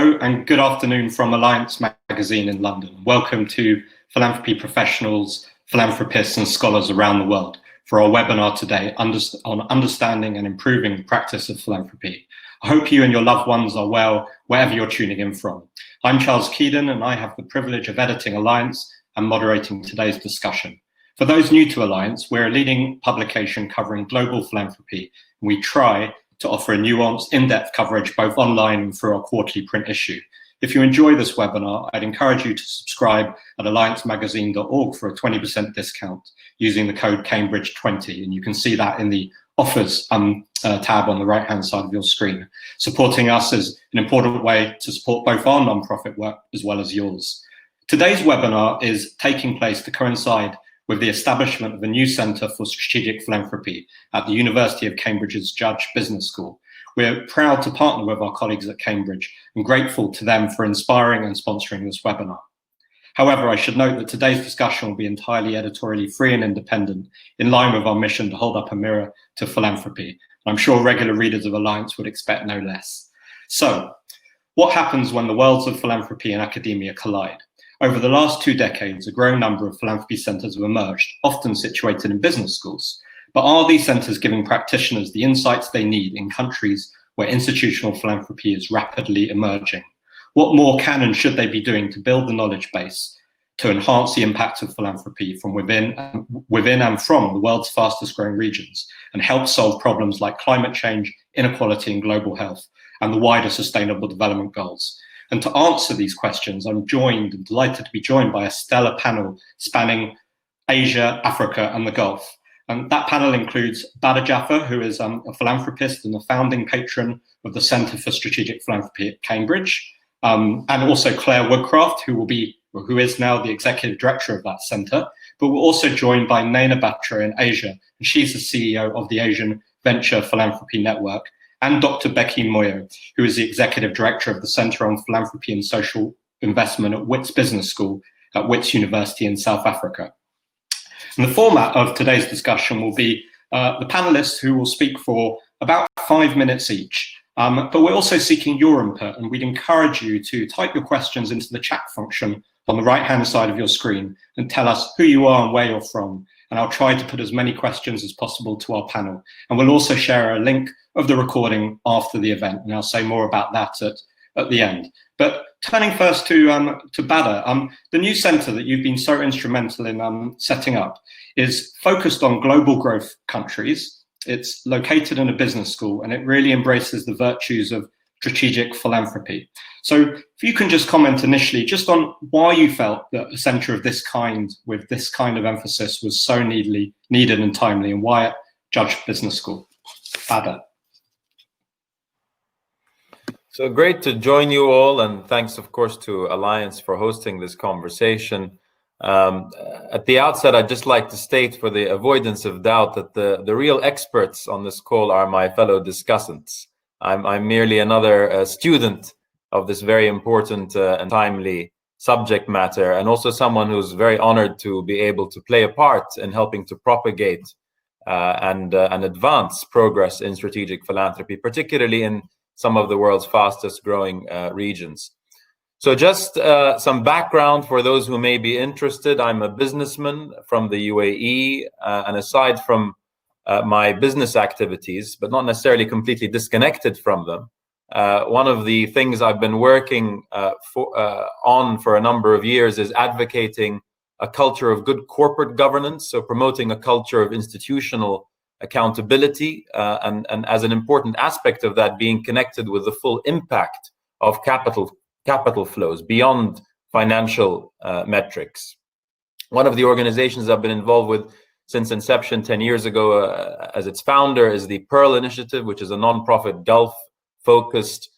Hello and good afternoon from Alliance magazine in London. Welcome to philanthropy professionals, philanthropists and scholars around the world for our webinar today on understanding and improving the practice of philanthropy. I hope you and your loved ones are well wherever you're tuning in from. I'm Charles Keedon and I have the privilege of editing Alliance and moderating today's discussion. For those new to Alliance, we're a leading publication covering global philanthropy. We try to offer a nuanced, in-depth coverage both online and through our quarterly print issue. If you enjoy this webinar, I'd encourage you to subscribe at alliancemagazine.org for a 20% discount using the code Cambridge20, and you can see that in the offers tab on the right-hand side of your screen. Supporting us is an important way to support both our non-profit work as well as yours. Today's webinar is taking place to coincide with the establishment of a new Centre for Strategic Philanthropy at the University of Cambridge's Judge Business School. We're proud to partner with our colleagues at Cambridge and grateful to them for inspiring and sponsoring this webinar. However, I should note that today's discussion will be entirely editorially free and independent, in line with our mission to hold up a mirror to philanthropy. I'm sure regular readers of Alliance would expect no less. So, what happens when the worlds of philanthropy and academia collide? Over the last 2 decades, a growing number of philanthropy centres have emerged, often situated in business schools. But are these centres giving practitioners the insights they need in countries where institutional philanthropy is rapidly emerging? What more can and should they be doing to build the knowledge base to enhance the impact of philanthropy from within and from the world's fastest growing regions and help solve problems like climate change, inequality and global health, and the wider sustainable development goals? And to answer these questions, I'm delighted to be joined by a stellar panel spanning Asia, Africa, and the Gulf. And that panel includes Badr Jafar, who is a philanthropist and the founding patron of the Centre for Strategic Philanthropy at Cambridge, and also Clare Woodcraft, who is now the executive director of that centre. But we're also joined by Naina Batra in Asia, and she's the CEO of the Asian Venture Philanthropy Network, and Dr. Becky Moyer, who is the Executive Director of the Centre on Philanthropy and Social Investment at Wits Business School at Wits University in South Africa. And the format of today's discussion will be the panellists who will speak for about 5 minutes each. But we're also seeking your input, and we'd encourage you to type your questions into the chat function on the right-hand side of your screen and tell us who you are and where you're from. And I'll try to put as many questions as possible to our panel. And we'll also share a link of the recording after the event, and I'll say more about that at the end. But turning first to Badr, the new centre that you've been so instrumental in setting up is focused on global growth countries. It's located in a business school, and it really embraces the virtues of strategic philanthropy. So if you can just comment initially just on why you felt that a centre of this kind, with this kind of emphasis, was so needed and timely, and why at Judge Business School. Badr. So great to join you all, and thanks of course to Alliance for hosting this conversation. At the outset, I'd just like to state, for the avoidance of doubt, that the real experts on this call are my fellow discussants. I'm merely another student of this very important and timely subject matter, and also someone who's very honored to be able to play a part in helping to propagate and advance progress in strategic philanthropy, particularly in some of the world's fastest growing regions. So just some background for those who may be interested. I'm a businessman from the UAE, and aside from my business activities, but not necessarily completely disconnected from them, one of the things I've been working on for a number of years is advocating a culture of good corporate governance, so promoting a culture of institutional accountability, and as an important aspect of that, being connected with the full impact of capital flows beyond financial metrics. One of the organizations I've been involved with since inception 10 years ago as its founder is the Pearl Initiative, which is a nonprofit Gulf-focused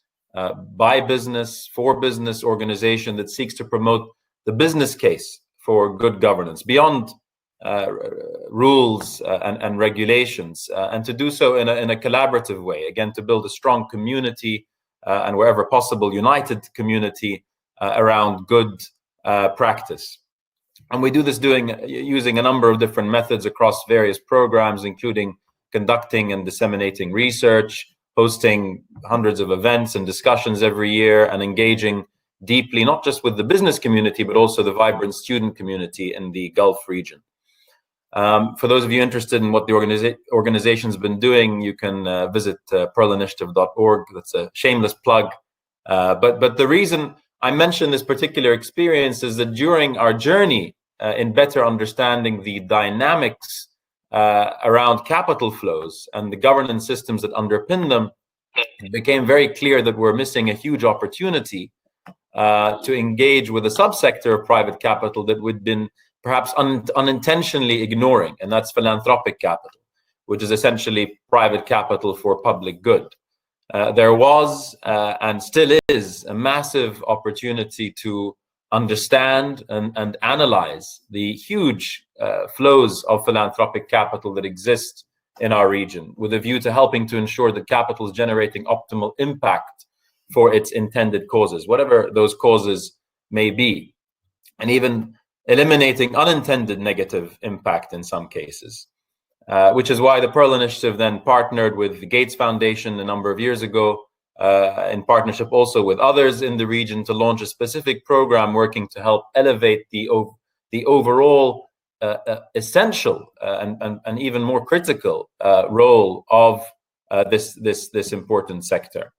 by business, for business organization that seeks to promote the business case for good governance beyond rules and regulations, and to do so in a collaborative way, again, to build a strong community and wherever possible, united community around good practice. And we do this using a number of different methods across various programs, including conducting and disseminating research, hosting hundreds of events and discussions every year, and engaging deeply, not just with the business community, but also the vibrant student community in the Gulf region. For those of you interested in what the organization's been doing, you can visit pearlinitiative.org. That's a shameless plug. But the reason I mention this particular experience is that during our journey in better understanding the dynamics around capital flows and the governance systems that underpin them, it became very clear that we're missing a huge opportunity to engage with a subsector of private capital that we'd been perhaps unintentionally ignoring, and that's philanthropic capital, which is essentially private capital for public good. There was and still is a massive opportunity to understand and analyze the huge flows of philanthropic capital that exist in our region, with a view to helping to ensure that capital is generating optimal impact for its intended causes, whatever those causes may be, and even eliminating unintended negative impact in some cases. Which is why the Pearl Initiative then partnered with the Gates Foundation a number of years ago, in partnership also with others in the region, to launch a specific program working to help elevate the overall essential and even more critical role of this important sector.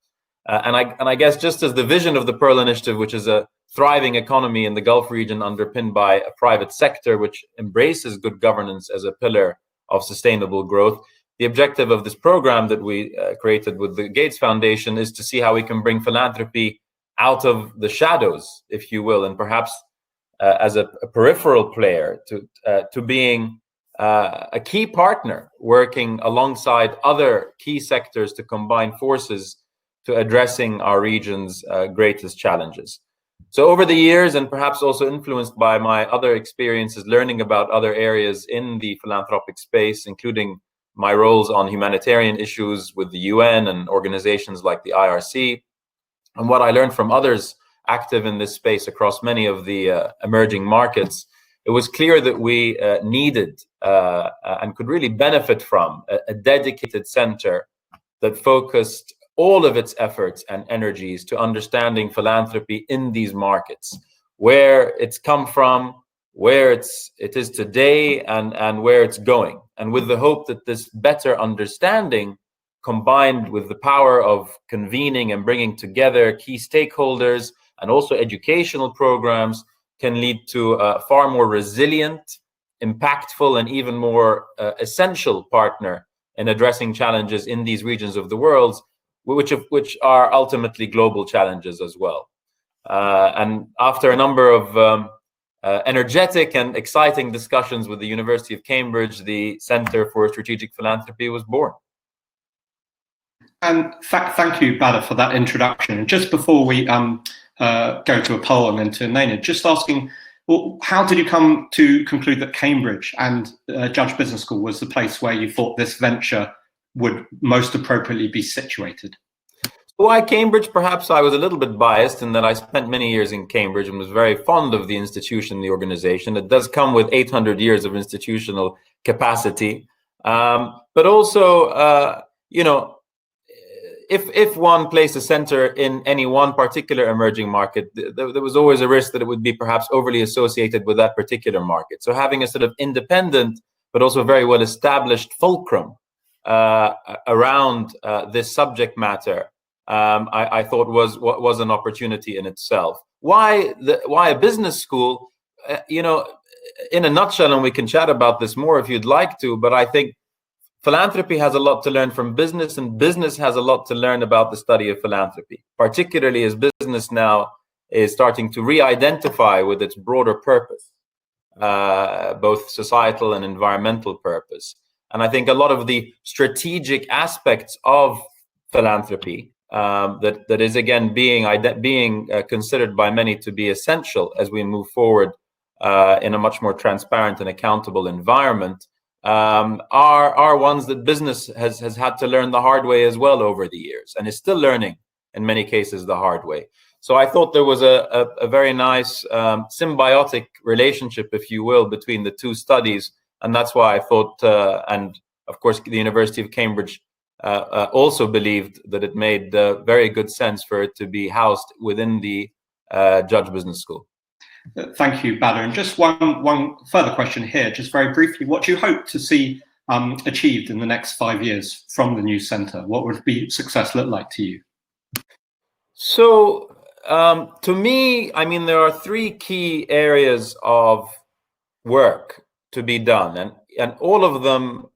And I guess just as the vision of the Pearl Initiative, which is a thriving economy in the Gulf region underpinned by a private sector which embraces good governance as a pillar of sustainable growth, the objective of this program that we created with the Gates Foundation is to see how we can bring philanthropy out of the shadows, if you will, and perhaps as a peripheral player to being a key partner working alongside other key sectors to combine forces to addressing our region's greatest challenges. So over the years, and perhaps also influenced by my other experiences learning about other areas in the philanthropic space, including my roles on humanitarian issues with the UN and organizations like the IRC, and what I learned from others active in this space across many of the emerging markets, it was clear that we needed and could really benefit from a dedicated center that focused all of its efforts and energies to understanding philanthropy in these markets, where it's come from, where it is today, and where it's going. And with the hope that this better understanding, combined with the power of convening and bringing together key stakeholders and also educational programs, can lead to a far more resilient, impactful, and even more essential partner in addressing challenges in these regions of the world, which are ultimately global challenges as well. And after a number of energetic and exciting discussions with the University of Cambridge, the Center for Strategic Philanthropy was born. And thank you, Badr, for that introduction. And just before we go to a poll and then to Naina, just asking, well, how did you come to conclude that Cambridge and Judge Business School was the place where you thought this venture would most appropriately be situated? Why Cambridge? Perhaps I was a little bit biased in that I spent many years in Cambridge and was very fond of the institution, the organization. It does come with 800 years of institutional capacity. But also, you know, if one placed a center in any one particular emerging market, there was always a risk that it would be perhaps overly associated with that particular market. So having a sort of independent, but also very well established fulcrum around this subject matter, I thought was an opportunity in itself. Why a business school? You know, in a nutshell, and we can chat about this more if you'd like to, but I think philanthropy has a lot to learn from business, and business has a lot to learn about the study of philanthropy, particularly as business now is starting to re-identify with its broader purpose, both societal and environmental purpose. And I think a lot of the strategic aspects of philanthropy that is again being considered by many to be essential as we move forward in a much more transparent and accountable environment, are ones that business has had to learn the hard way as well over the years, and is still learning in many cases the hard way. So I thought there was a very nice symbiotic relationship, if you will, between the two studies, and that's why I thought, and of course the University of Cambridge also believed that it made very good sense for it to be housed within the Judge Business School. Thank you, Badr. And just one further question here, just very briefly. What do you hope to see achieved in the next 5 years from the new centre? What would success look like to you? So, to me, I mean, there are 3 key areas of work to be done, and all of them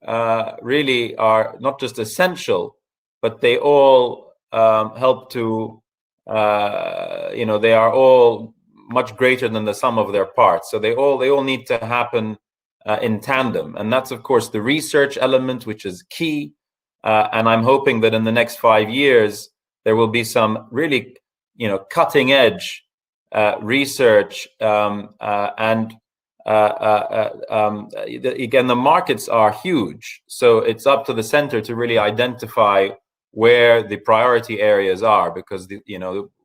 really are not just essential, but they all help to, they are all much greater than the sum of their parts. So they all need to happen in tandem, and that's of course the research element, which is key. And I'm hoping that in the next 5 years there will be some really, cutting edge research, and again, the markets are huge, so it's up to the center to really identify where the priority areas are, because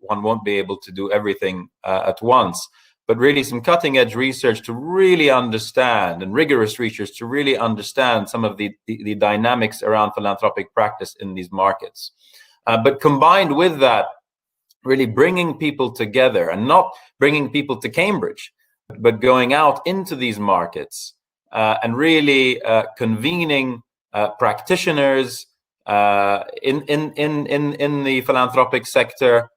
one won't be able to do everything at once. But really some cutting edge research to really understand, and rigorous research to really understand some of the dynamics around philanthropic practice in these markets. But combined with that, really bringing people together, and not bringing people to Cambridge, but going out into these markets and really convening practitioners in the philanthropic sector,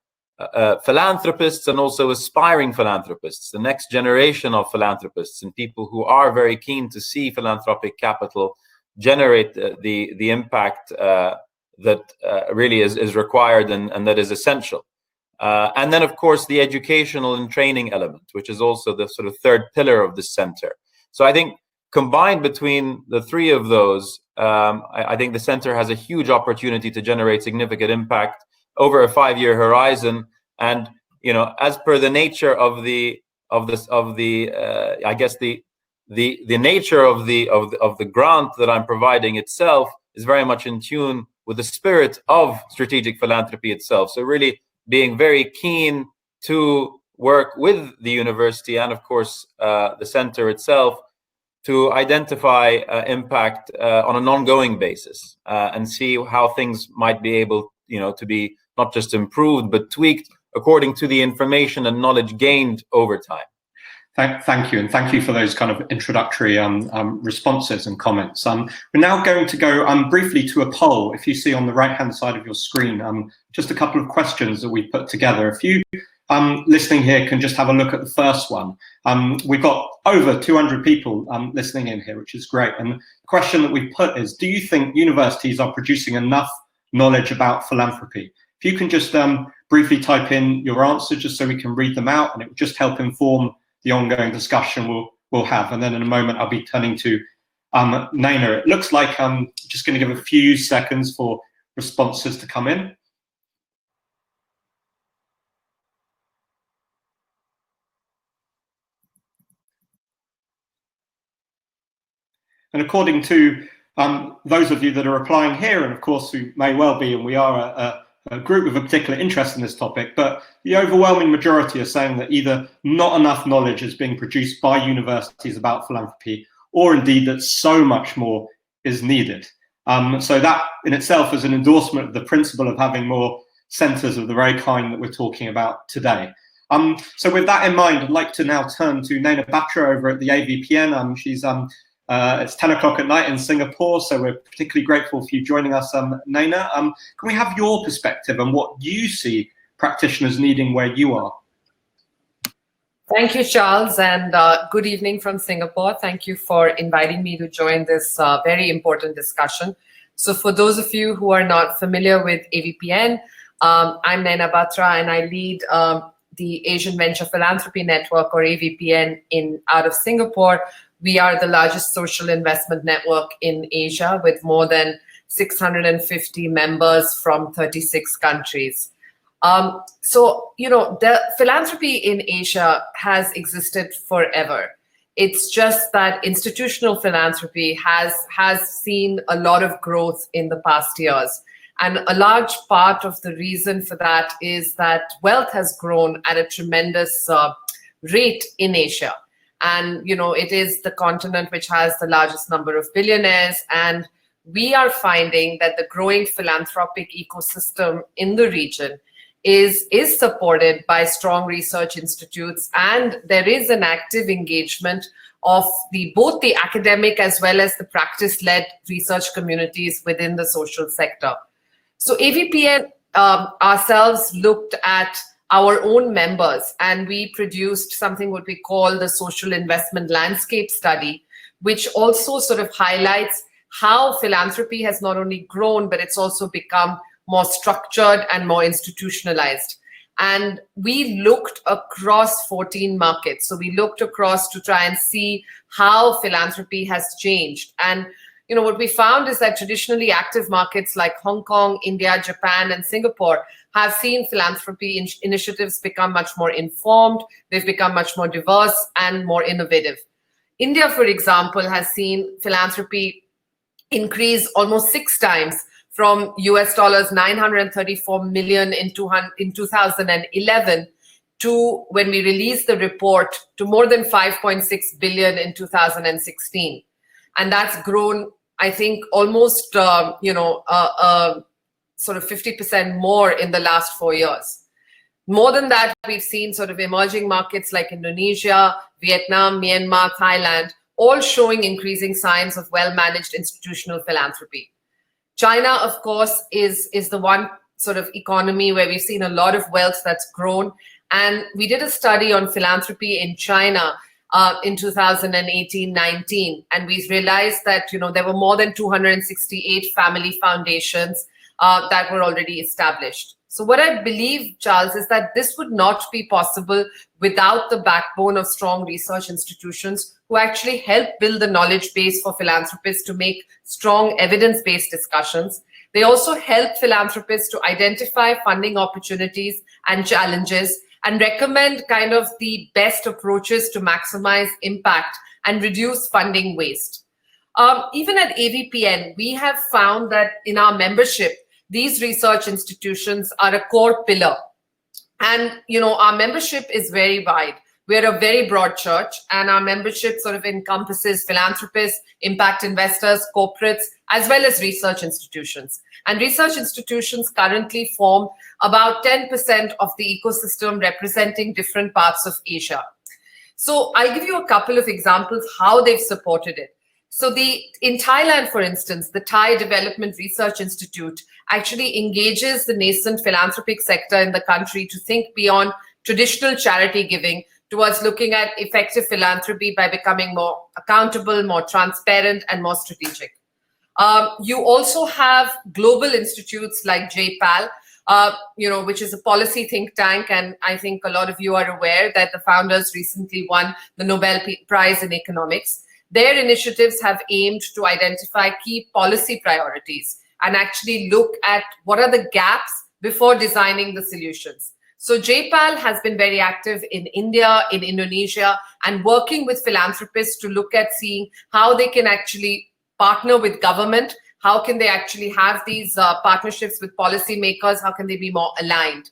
philanthropists and also aspiring philanthropists, the next generation of philanthropists, and people who are very keen to see philanthropic capital generate the impact that really is required and that is essential. And then, of course, the educational and training element, which is also the sort of third pillar of the center. So I think combined between the 3 of those, I think the center has a huge opportunity to generate significant impact over a 5-year horizon. And as per the nature of the nature of the grant that I'm providing itself is very much in tune with the spirit of strategic philanthropy itself. So really being very keen to work with the university and, of course, the center itself to identify impact on an ongoing basis and see how things might be able, to be not just improved, but tweaked according to the information and knowledge gained over time. Thank you, and thank you for those kind of introductory responses and comments. We're now going to go briefly to a poll. If you see on the right-hand side of your screen, just a couple of questions that we put together. If you listening here can just have a look at the first one. We've got over 200 people listening in here, which is great. And the question that we put is, do you think universities are producing enough knowledge about philanthropy? If you can just briefly type in your answer just so we can read them out, and it will just help inform the ongoing discussion we'll have. And then in a moment, I'll be turning to Naina. It looks like I'm just going to give a few seconds for responses to come in. And according to those of you that are applying here, and of course who may well be, and we are a group with a particular interest in this topic, but the overwhelming majority are saying that either not enough knowledge is being produced by universities about philanthropy, or indeed that so much more is needed. So that in itself is an endorsement of the principle of having more centres of the very kind that we're talking about today. So with that in mind, I'd like to now turn to Naina Batra over at the AVPN. She's it's 10 o'clock at night in Singapore, so we're particularly grateful for you joining us, Naina. Can we have your perspective on what you see practitioners needing where you are? Thank you, Charles, and good evening from Singapore. Thank you for inviting me to join this very important discussion. So for those of you who are not familiar with AVPN, I'm Naina Batra, and I lead the Asian Venture Philanthropy Network, or AVPN, out of Singapore. We are the largest social investment network in Asia, with more than 650 members from 36 countries. So, the philanthropy in Asia has existed forever. It's just that institutional philanthropy has seen a lot of growth in the past years. And a large part of the reason for that is that wealth has grown at a tremendous rate in Asia. And, it is the continent which has the largest number of billionaires, and we are finding that the growing philanthropic ecosystem in the region is supported by strong research institutes, and there is an active engagement of both the academic as well as the practice-led research communities within the social sector. So AVPN ourselves looked at our own members, and we produced something what we call the social investment landscape study, which also sort of highlights how philanthropy has not only grown, but it's also become more structured and more institutionalized. And we looked across 14 markets. So we looked across to try and see how philanthropy has changed. And what we found is that traditionally active markets like Hong Kong, India, Japan, and Singapore have seen philanthropy initiatives become much more informed. They've become much more diverse and more innovative. India, for example, has seen philanthropy increase almost 6 times from US dollars 934 million in 2011 to, when we released the report, to more than 5.6 billion in 2016. And that's grown, I think, almost, sort of 50% more in the last 4 years. More than that, we've seen sort of emerging markets like Indonesia, Vietnam, Myanmar, Thailand, all showing increasing signs of well-managed institutional philanthropy. China, of course, is the one sort of economy where we've seen a lot of wealth that's grown. And we did a study on philanthropy in China in 2018-19, and we realized that there were more than 268 family foundations that were already established. So what I believe, Charles, is that this would not be possible without the backbone of strong research institutions who actually help build the knowledge base for philanthropists to make strong evidence-based discussions. They also help philanthropists to identify funding opportunities and challenges and recommend kind of the best approaches to maximize impact and reduce funding waste. Even at AVPN, we have found that in our membership, these research institutions are a core pillar. And, our membership is very wide. We're a very broad church, and our membership sort of encompasses philanthropists, impact investors, corporates, as well as research institutions. And research institutions currently form about 10% of the ecosystem representing different parts of Asia. So I'll give you a couple of examples how they've supported it. So in Thailand, for instance, the Thai Development Research Institute actually engages the nascent philanthropic sector in the country to think beyond traditional charity giving towards looking at effective philanthropy by becoming more accountable, more transparent, and more strategic. You also have global institutes like JPAL, which is a policy think tank, and I think a lot of you are aware that the founders recently won the Nobel Prize in Economics. Their initiatives have aimed to identify key policy priorities and actually look at what are the gaps before designing the solutions. So JPAL has been very active in India, in Indonesia, and working with philanthropists to look at seeing how they can actually partner with government, how can they actually have these partnerships with policymakers, how can they be more aligned.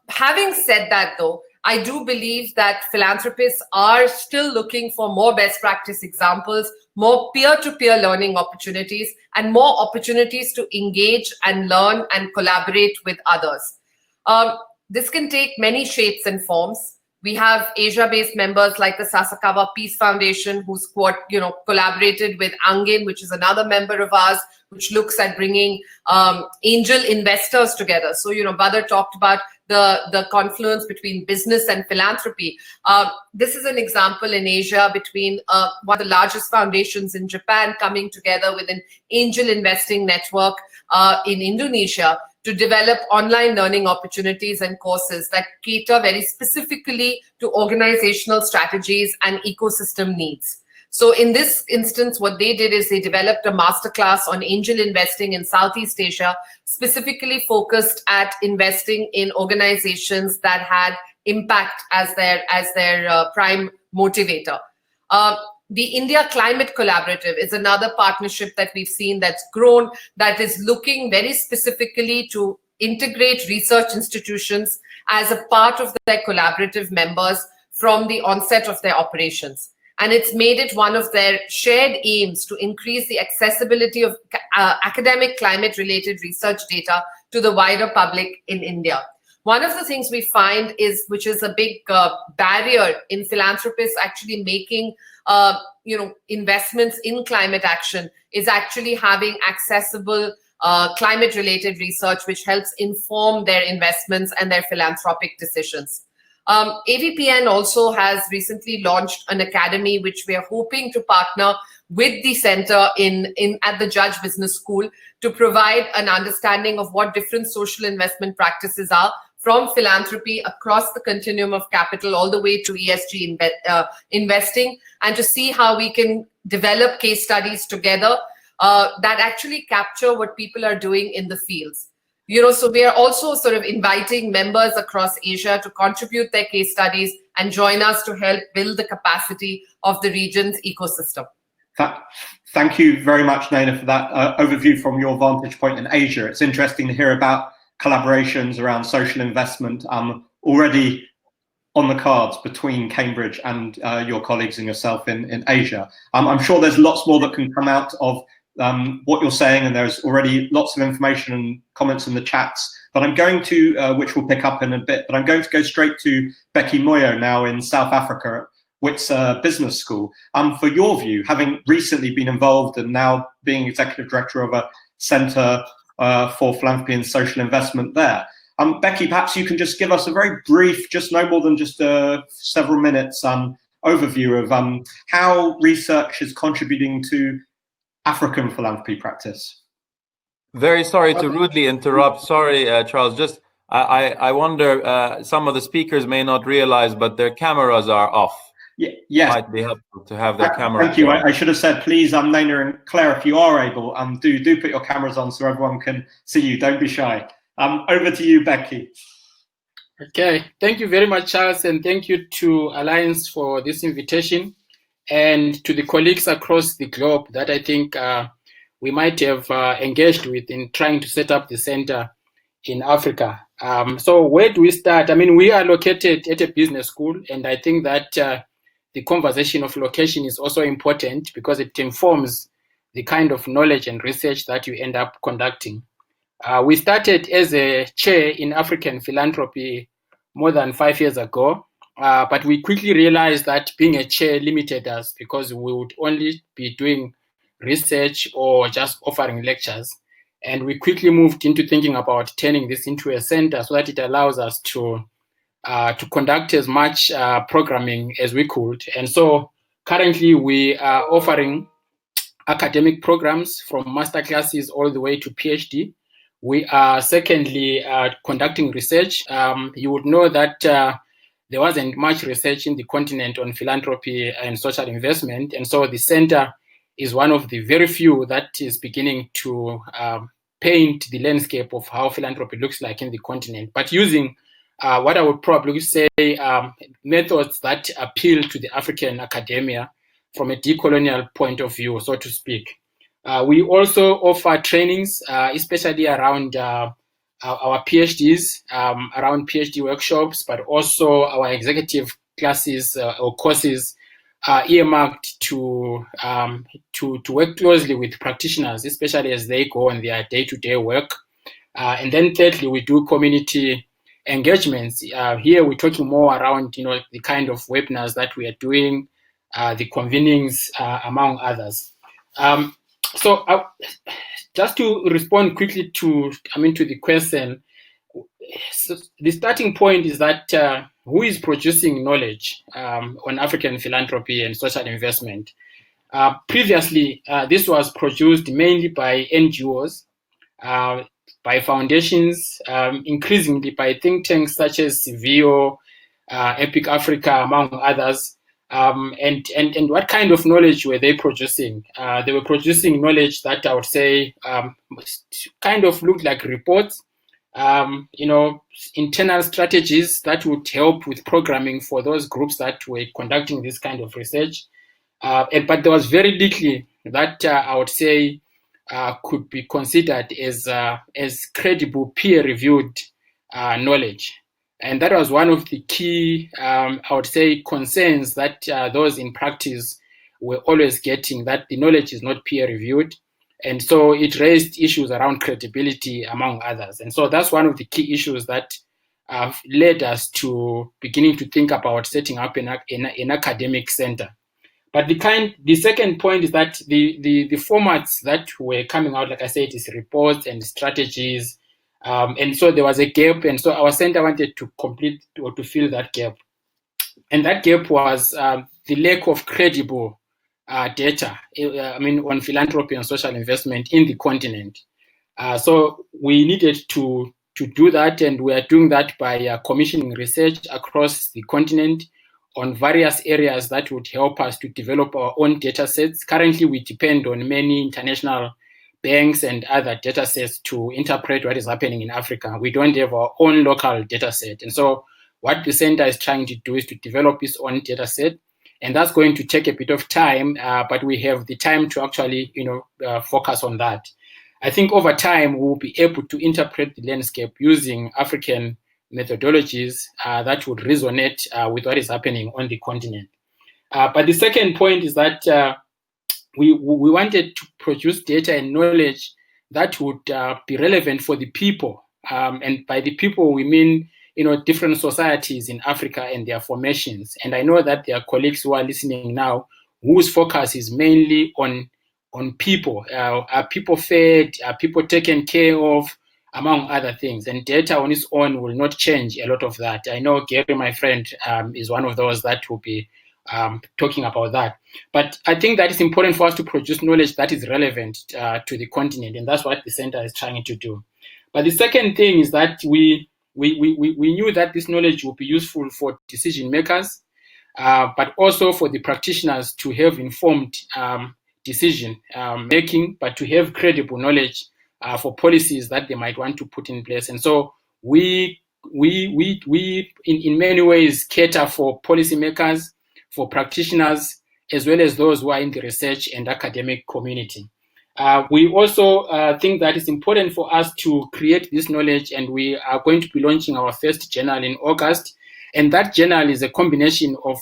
Having said that, though, I do believe that philanthropists are still looking for more best practice examples, more peer-to-peer learning opportunities, and more opportunities to engage and learn and collaborate with others. This can take many shapes and forms. We have Asia-based members like the Sasakawa Peace Foundation, who's collaborated with Angin, which is another member of ours, which looks at bringing angel investors together. So, Badr talked about the confluence between business and philanthropy. This is an example in Asia between one of the largest foundations in Japan coming together with an angel investing network in Indonesia to develop online learning opportunities and courses that cater very specifically to organizational strategies and ecosystem needs. So in this instance, what they did is they developed a masterclass on angel investing in Southeast Asia, specifically focused at investing in organizations that had impact as their prime motivator. The India Climate Collaborative is another partnership that we've seen that's grown, that is looking very specifically to integrate research institutions as a part of their collaborative members from the onset of their operations. And it's made it one of their shared aims to increase the accessibility of academic climate-related research data to the wider public in India. One of the things we find which is a big barrier in philanthropists actually making investments in climate action, is actually having accessible climate-related research, which helps inform their investments and their philanthropic decisions. AVPN also has recently launched an academy, which we are hoping to partner with the center at the Judge Business School to provide an understanding of what different social investment practices are, from philanthropy across the continuum of capital all the way to ESG investing, and to see how we can develop case studies together that actually capture what people are doing in the fields. So we are also sort of inviting members across Asia to contribute their case studies and join us to help build the capacity of the region's ecosystem. Thank you very much, Naina, for that overview from your vantage point in Asia. It's interesting to hear about collaborations around social investment already on the cards between Cambridge and your colleagues and yourself in Asia. I'm sure there's lots more that can come out of what you're saying, and there's already lots of information and comments in the chats, but I'm going to, which we'll pick up in a bit, but I'm going to go straight to Becky Moyer now in South Africa at Wits Business School. For your view, having recently been involved and now being executive director of a centre for philanthropy and social investment there. Becky, perhaps you can just give us a very brief, just no more than just several minutes overview of how research is contributing to African philanthropy practice. Very sorry to rudely interrupt. Sorry, Charles. Just I wonder, some of the speakers may not realize, but their cameras are off. Yes. It might be helpful to have their cameras. Thank you. I should have said, please, Naina and Clare, if you are able, do put your cameras on so everyone can see you. Don't be shy. Over to you, Becky. Okay. Thank you very much, Charles, and thank you to Alliance for this invitation, and to the colleagues across the globe that I think we might have engaged with in trying to set up the center in Africa. So where do we start? I mean, we are located at a business school, and I think that the conversation of location is also important because it informs the kind of knowledge and research that you end up conducting. We started as a chair in African philanthropy more than 5 years ago, but we quickly realized that being a chair limited us because we would only be doing research or just offering lectures. And we quickly moved into thinking about turning this into a center so that it allows us to conduct as much programming as we could. And so currently we are offering academic programs from master classes all the way to PhD. We are secondly conducting research. You would know that there wasn't much research in the continent on philanthropy and social investment. And so the center is one of the very few that is beginning to paint the landscape of how philanthropy looks like in the continent, but using what I would probably say methods that appeal to the African academia from a decolonial point of view, so to speak. We also offer trainings, especially around our PhDs, around PhD workshops, but also our executive classes or courses earmarked to work closely with practitioners, especially as they go on their day-to-day work. And then thirdly, we do community engagements. Here we're talking more around, the kind of webinars that we are doing, the convenings, among others. So just to respond quickly to the question, so the starting point is that who is producing knowledge on African philanthropy and social investment? Previously, this was produced mainly by NGOs, by foundations, increasingly by think tanks such as CVO, Epic Africa, among others. And what kind of knowledge were they producing? They were producing knowledge that I would say kind of looked like reports, internal strategies that would help with programming for those groups that were conducting this kind of research. But there was very little that I would say could be considered as credible peer-reviewed knowledge. And that was one of the key, I would say, concerns that those in practice were always getting, that the knowledge is not peer reviewed. And so it raised issues around credibility, among others. And so that's one of the key issues that led us to beginning to think about setting up an academic center. But the second point is that the formats that were coming out, like I said, is reports and strategies. And so there was a gap. And so our center wanted to complete or to fill that gap. And that gap was the lack of credible data, on philanthropy and social investment in the continent. So we needed to do that, and we are doing that by commissioning research across the continent on various areas that would help us to develop our own data sets. Currently, we depend on many international banks and other data sets to interpret what is happening in Africa. We don't have our own local data set. And so what the center is trying to do is to develop its own data set. And that's going to take a bit of time, but we have the time to actually, focus on that. I think over time, we'll be able to interpret the landscape using African methodologies that would resonate with what is happening on the continent. But the second point is that we wanted to produce data and knowledge that would be relevant for the people. And by the people, we mean, different societies in Africa and their formations. And I know that there are colleagues who are listening now whose focus is mainly on people. Are people fed? Are people taken care of? Among other things. And data on its own will not change a lot of that. I know Gary, my friend, is one of those that will be talking about that. But I think that it's important for us to produce knowledge that is relevant to the continent, and that's what the center is trying to do. But the second thing is that we knew that this knowledge will be useful for decision makers, but also for the practitioners to have informed decision making, but to have credible knowledge for policies that they might want to put in place. And so we in many ways cater for policymakers, for practitioners, as well as those who are in the research and academic community. We also think that it's important for us to create this knowledge, and we are going to be launching our first journal in August. And that journal is a combination of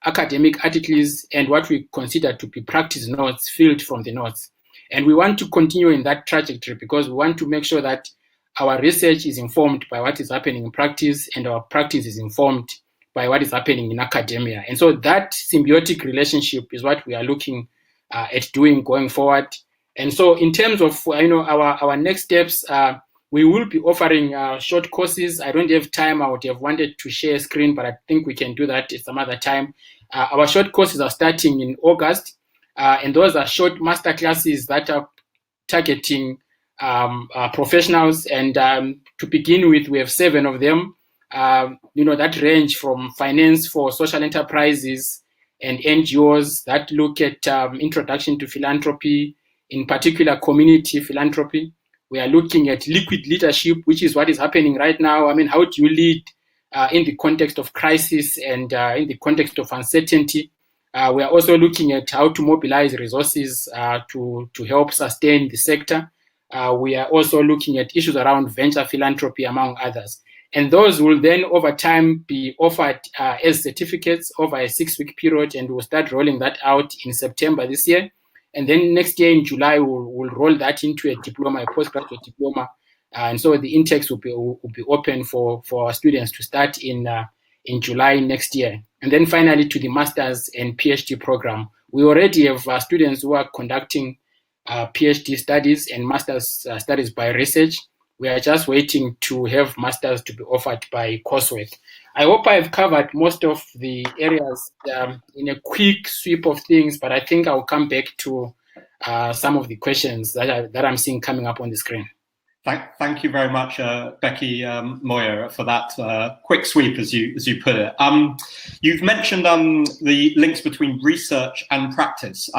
academic articles and what we consider to be practice notes filled from the notes. And we want to continue in that trajectory because we want to make sure that our research is informed by what is happening in practice, and our practice is informed by what is happening in academia. And so that symbiotic relationship is what we are looking at doing going forward. And so in terms of our next steps, we will be offering short courses. I don't have time. I would have wanted to share a screen, but I think we can do that at some other time. Our short courses are starting in August. And those are short masterclasses that are targeting professionals. And to begin with, we have 7 of them, that range from finance for social enterprises and NGOs that look at introduction to philanthropy, in particular community philanthropy. We are looking at liquid leadership, which is what is happening right now. How do you lead in the context of crisis and in the context of uncertainty? We are also looking at how to mobilize resources to help sustain the sector. We are also looking at issues around venture philanthropy, among others. And those will then, over time, be offered as certificates over a 6-week period, and we'll start rolling that out in September this year. And then next year in July, we'll roll that into a diploma, a postgraduate diploma. And so the intakes will be open for our students to start in July next year. And then finally to the master's and PhD program. We already have students who are conducting PhD studies and master's studies by research. We are just waiting to have masters to be offered by coursework. I hope I've covered most of the areas in a quick sweep of things, but I think I'll come back to some of the questions that I'm seeing coming up on the screen. Thank you very much, Becky Moyer, for that quick sweep, as you put it. You've mentioned the links between research and practice.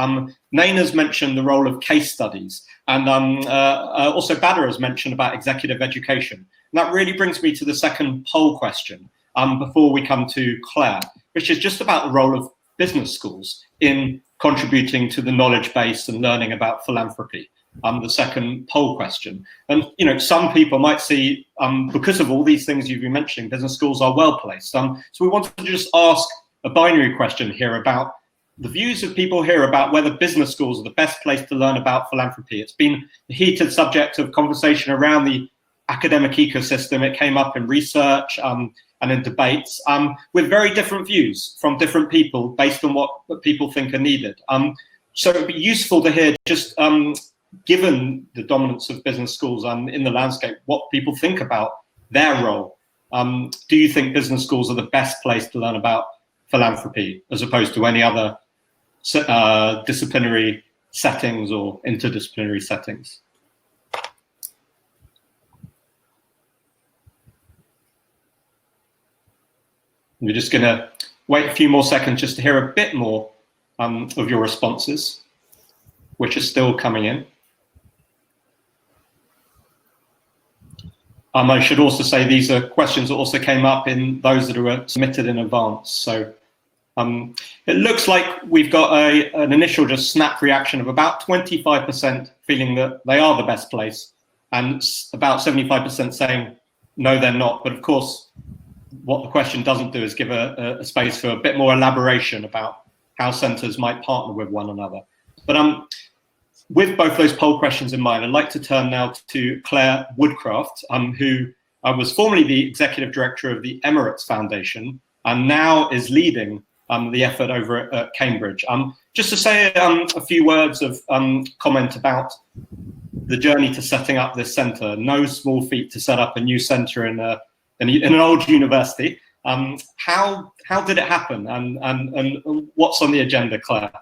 Naina's mentioned the role of case studies, and also Badr has mentioned about executive education. And that really brings me to the second poll question before we come to Clare, which is just about the role of business schools in contributing to the knowledge base and learning about philanthropy. the second poll question. And some people might see, because of all these things you've been mentioning, business schools are well placed. So we wanted to just ask a binary question here about the views of people here about whether business schools are the best place to learn about philanthropy. It's been a heated subject of conversation around the academic ecosystem. It came up in research and in debates with very different views from different people based on what people think are needed. So it'd be useful to hear, just given the dominance of business schools in the landscape, what people think about their role. Do you think business schools are the best place to learn about philanthropy as opposed to any other disciplinary settings or interdisciplinary settings? We're just going to wait a few more seconds just to hear a bit more of your responses, which are still coming in. I should also say these are questions that also came up in those that were submitted in advance. So it looks like we've got an initial just snap reaction of about 25% feeling that they are the best place, and about 75% saying no, they're not. But of course, what the question doesn't do is give a space for a bit more elaboration about how centres might partner with one another. But with both those poll questions in mind, I'd like to turn now to Clare Woodcraft, who was formerly the Executive Director of the Emirates Foundation and now is leading the effort over at Cambridge. Just to say a few words of comment about the journey to setting up this centre. No small feat to set up a new centre in an old university. How did it happen, and what's on the agenda, Clare?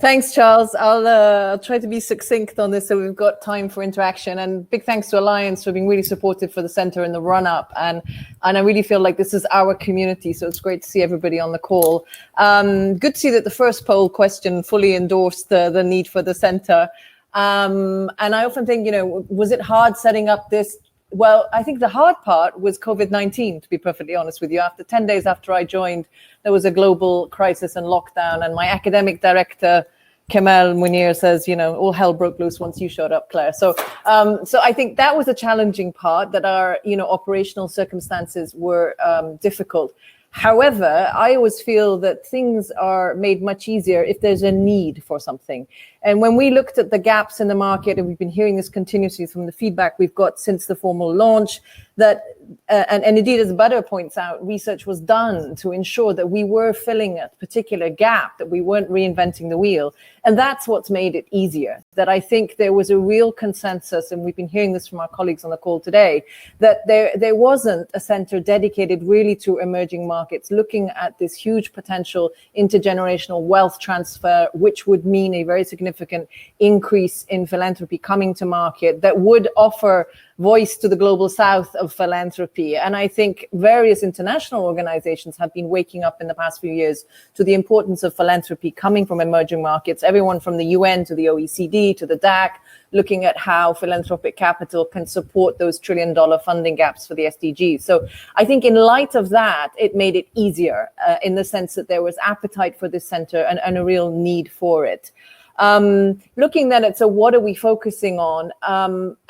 Thanks, Charles. I'll try to be succinct on this so we've got time for interaction. And big thanks to Alliance for being really supportive for the centre in the run-up. And I really feel like this is our community, so it's great to see everybody on the call. Good to see that the first poll question fully endorsed the need for the centre. And I often think, was it hard setting up this? Well, I think the hard part was COVID-19, to be perfectly honest with you. 10 days after I joined, there was a global crisis and lockdown, and my academic director, Kemal Munir, says, all hell broke loose once you showed up, Claire. So I think that was a challenging part, that our, operational circumstances were difficult. However, I always feel that things are made much easier if there's a need for something. And when we looked at the gaps in the market, and we've been hearing this continuously from the feedback we've got since the formal launch, that, and indeed, as Badr points out, research was done to ensure that we were filling a particular gap, that we weren't reinventing the wheel. And that's what's made it easier, that I think there was a real consensus, and we've been hearing this from our colleagues on the call today, that there wasn't a center dedicated really to emerging markets, looking at this huge potential intergenerational wealth transfer, which would mean a very significant increase in philanthropy coming to market that would offer voice to the global south of philanthropy. And I think various international organizations have been waking up in the past few years to the importance of philanthropy coming from emerging markets, everyone from the UN to the OECD to the DAC, looking at how philanthropic capital can support those $1 trillion funding gaps for the SDGs. So I think in light of that, it made it easier in the sense that there was appetite for this center and a real need for it. Looking then at, so what are we focusing on?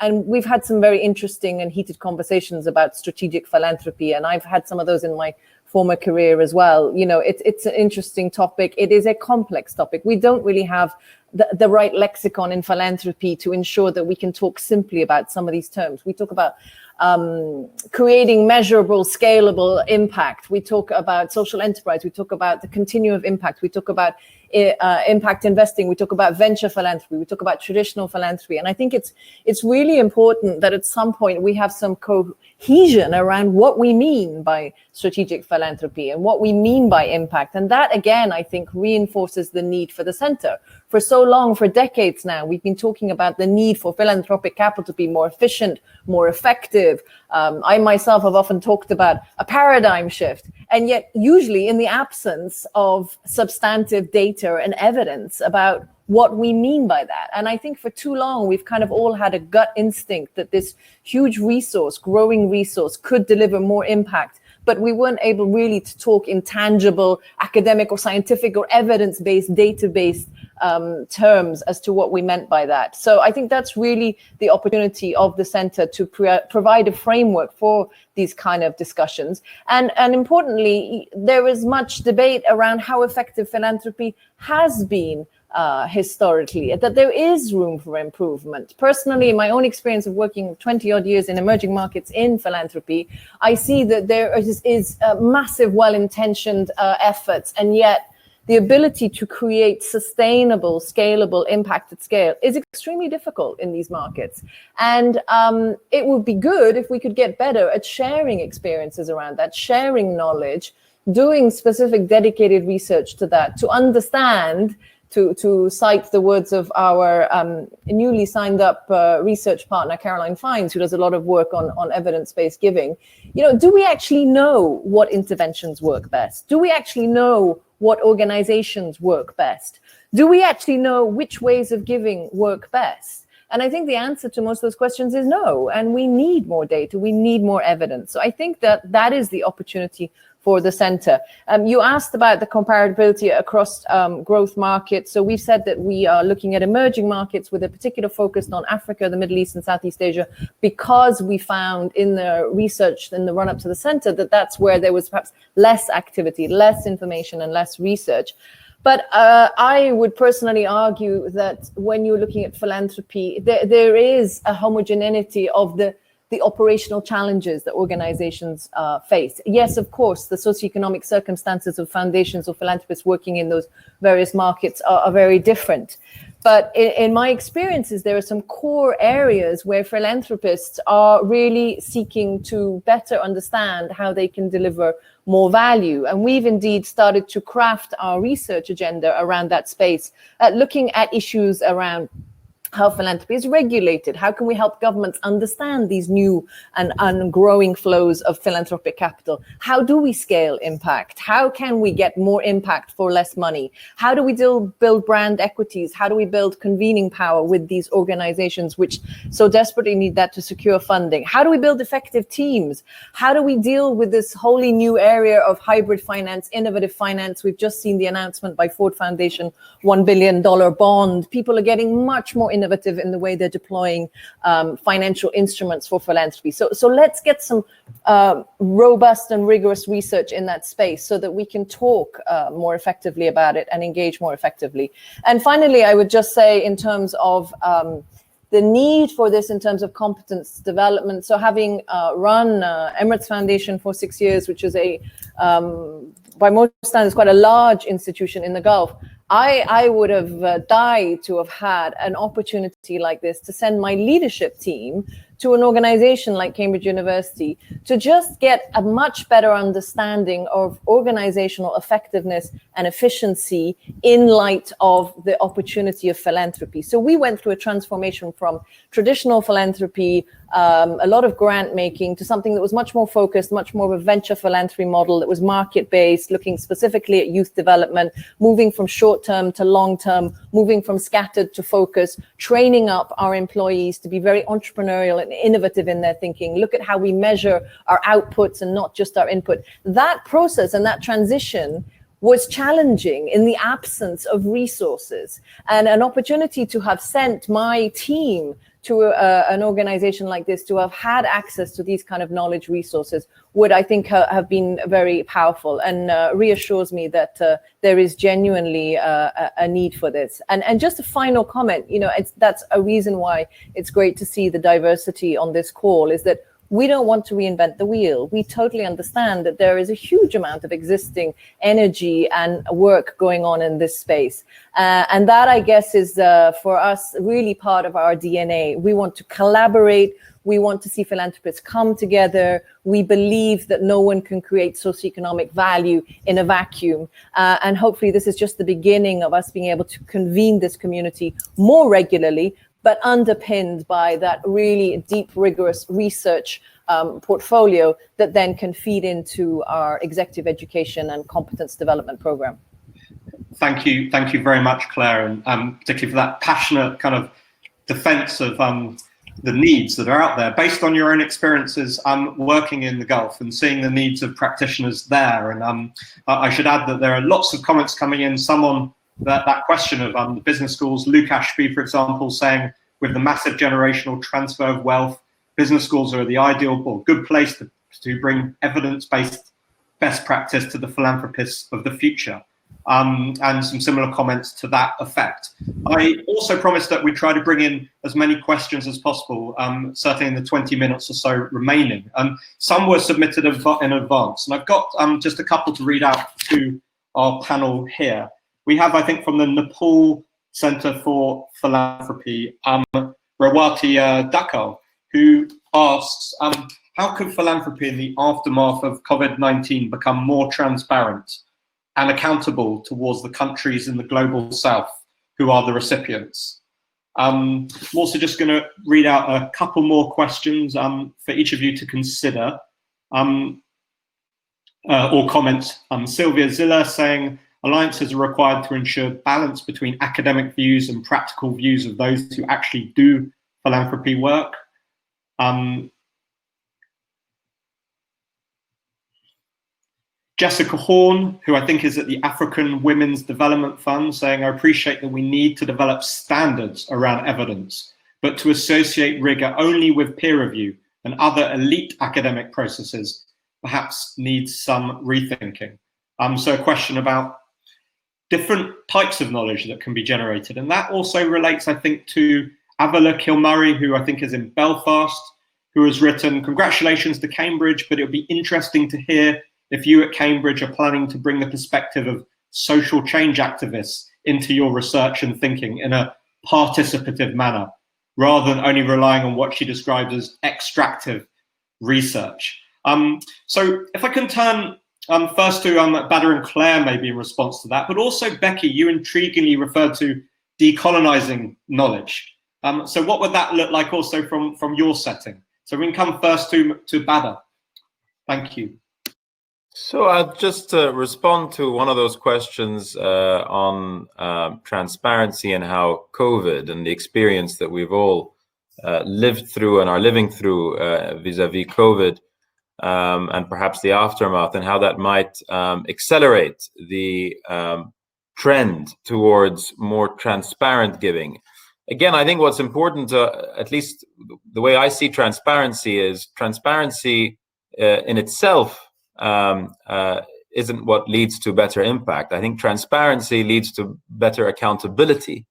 And we've had some very interesting and heated conversations about strategic philanthropy, and I've had some of those in my former career as well. It's an interesting topic. It is a complex topic. We don't really have the right lexicon in philanthropy to ensure that we can talk simply about some of these terms. We talk about creating measurable, scalable impact. We talk about social enterprise. We talk about the continuum of impact. We talk about impact investing. We talk about venture philanthropy. We talk about traditional philanthropy. And I think it's really important that at some point we have some cohesion around what we mean by strategic philanthropy and what we mean by impact. And that, again, I think reinforces the need for the center. For so long, for decades now, we've been talking about the need for philanthropic capital to be more efficient, more effective. I myself have often talked about a paradigm shift, and yet usually in the absence of substantive data and evidence about what we mean by that. And I think for too long, we've kind of all had a gut instinct that this huge resource, growing resource, could deliver more impact, but we weren't able really to talk in tangible academic or scientific or evidence-based, data-based terms as to what we meant by that. So I think that's really the opportunity of the center to provide a framework for these kind of discussions. And importantly, there is much debate around how effective philanthropy has been historically, that there is room for improvement. Personally, in my own experience of working 20 odd years in emerging markets in philanthropy, I see that there is massive well-intentioned efforts, and yet the ability to create sustainable, scalable impact at scale is extremely difficult in these markets. And it would be good if we could get better at sharing experiences around that, sharing knowledge, doing specific dedicated research to that, to understand, to cite the words of our newly signed up research partner, Caroline Fines, who does a lot of work on evidence-based giving. Do we actually know what interventions work best? Do we actually know what organizations work best? Do we actually know which ways of giving work best? And I think the answer to most of those questions is no. And we need more data. We need more evidence. So I think that is the opportunity for the center. You asked about the comparability across growth markets. So we've said that we are looking at emerging markets with a particular focus on Africa, the Middle East, and Southeast Asia, because we found in the research in the run-up to the center that that's where there was perhaps less activity, less information, and less research. But I would personally argue that when you're looking at philanthropy, there is a homogeneity of the operational challenges that organizations face. Yes, of course, the socioeconomic circumstances of foundations or philanthropists working in those various markets are very different. But in my experiences, there are some core areas where philanthropists are really seeking to better understand how they can deliver more value. And we've indeed started to craft our research agenda around that space, looking at issues around how philanthropy is regulated. How can we help governments understand these new and growing flows of philanthropic capital? How do we scale impact? How can we get more impact for less money? How do we build brand equities? How do we build convening power with these organizations which so desperately need that to secure funding? How do we build effective teams? How do we deal with this wholly new area of hybrid finance, innovative finance? We've just seen the announcement by Ford Foundation, $1 billion bond. People are getting much more innovative in the way they're deploying financial instruments for philanthropy. So let's get some robust and rigorous research in that space so that we can talk more effectively about it and engage more effectively. And finally, I would just say in terms of the need for this in terms of competence development. So having run Emirates Foundation for 6 years, which is by most standards, quite a large institution in the Gulf, I would have died to have had an opportunity like this to send my leadership team to an organization like Cambridge University to just get a much better understanding of organizational effectiveness and efficiency in light of the opportunity of philanthropy. So we went through a transformation from traditional philanthropy, a lot of grant making, to something that was much more focused, much more of a venture philanthropy model that was market-based, looking specifically at youth development, moving from short-term to long-term, moving from scattered to focus, training up our employees to be very entrepreneurial and innovative in their thinking. Look at how we measure our outputs and not just our input. That process and that transition was challenging in the absence of resources, and an opportunity to have sent my team to an organization like this, to have had access to these kind of knowledge resources would, I think, have been very powerful, and reassures me that there is genuinely a need for this. And just a final comment, that's a reason why it's great to see the diversity on this call, is that we don't want to reinvent the wheel. We totally understand that there is a huge amount of existing energy and work going on in this space. And that, I guess, is for us really part of our DNA. We want to collaborate. We want to see philanthropists come together. We believe that no one can create socioeconomic value in a vacuum. And hopefully this is just the beginning of us being able to convene this community more regularly, but underpinned by that really deep, rigorous research portfolio that then can feed into our executive education and competence development program. Thank you very much, Claire, and particularly for that passionate kind of defense of the needs that are out there, based on your own experiences working in the Gulf and seeing the needs of practitioners there. And I should add that there are lots of comments coming in, some on that question of the business schools. Luke Ashby, for example, saying with the massive generational transfer of wealth, business schools are the ideal or good place to bring evidence-based best practice to the philanthropists of the future. And some similar comments to that effect. I also promised that we try to bring in as many questions as possible, certainly in the 20 minutes or so remaining. Some were submitted in advance, and I've got just a couple to read out to our panel here. We have, I think, from the Nepal Center for Philanthropy, Rawati Dakal, who asks, how could philanthropy in the aftermath of COVID-19 become more transparent and accountable towards the countries in the global south who are the recipients? I'm also just going to read out a couple more questions for each of you to consider or comment. Sylvia Zilla saying, alliances are required to ensure balance between academic views and practical views of those who actually do philanthropy work. Jessica Horn, who I think is at the African Women's Development Fund, saying, I appreciate that we need to develop standards around evidence, but to associate rigor only with peer review and other elite academic processes perhaps needs some rethinking. So a question about different types of knowledge that can be generated. And that also relates, I think, to Avila Kilmurray, who I think is in Belfast, who has written, congratulations to Cambridge, but it would be interesting to hear if you at Cambridge are planning to bring the perspective of social change activists into your research and thinking in a participative manner, rather than only relying on what she describes as extractive research. So if I can turn first to Badr and Clare, maybe in response to that, but also Becky, you intriguingly referred to decolonizing knowledge. So what would that look like also from your setting? So we can come first to Badr. Thank you. So I'll just respond to one of those questions on transparency and how COVID and the experience that we've all lived through and are living through vis-a-vis COVID and perhaps the aftermath, and how that might accelerate the trend towards more transparent giving. Again, I think what's important, at least the way I see transparency, is transparency in itself isn't what leads to better impact. I think transparency leads to better accountability,